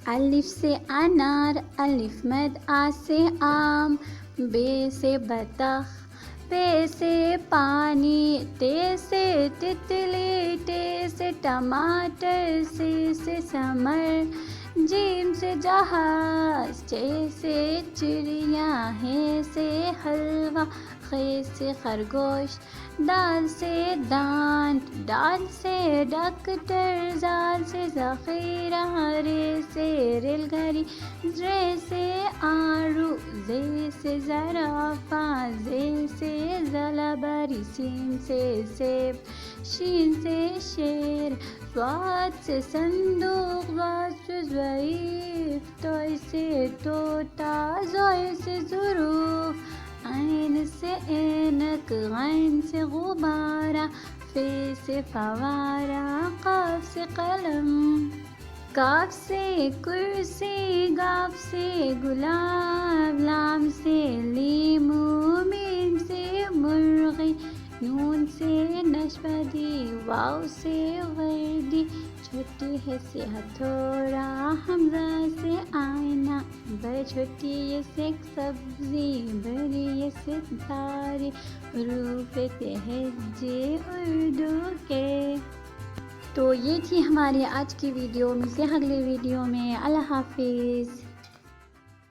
الف سے انار، الف مد آ سے آم، بے سے بطخ، پے سے پانی، تے سے تتلی، ٹے سے ٹماٹر، سے ثمر، جیم سے جہاز، چے سے چڑیا، ہے سے حلوہ، خے سے خرگوش، دال سے دانت، ڈال سے ڈاکٹر، زال سے ذخیرہ، رے سے ریل گاڑی، رے سے آڑو، زے سے زرافہ، زے سے زلبری، سین سے سیب، شین سے شیر، صاد سے صندوق، ضاد سے ضعیف، طے سے طوطا، زوئے سے ظروف، عین سے اینک، غین سے غبارہ، فے سے فوارہ، قاف سے قلم، کاف سے کرسی، گاف سے گلاب، لام سے لیمو، میم سے مرغی، نون سے نشپدی، واو سے وردی، چھوٹی ہے سے ہتھوڑا، حمزہ سے آئینہ، چھوٹی یہ سے سبزی، بڑی یہ سے تاری، حروف تہجے اردو کے۔ تو یہ تھی ہماری آج کی ویڈیو، ملتے ہیں اگلے ویڈیو میں، اللہ حافظ۔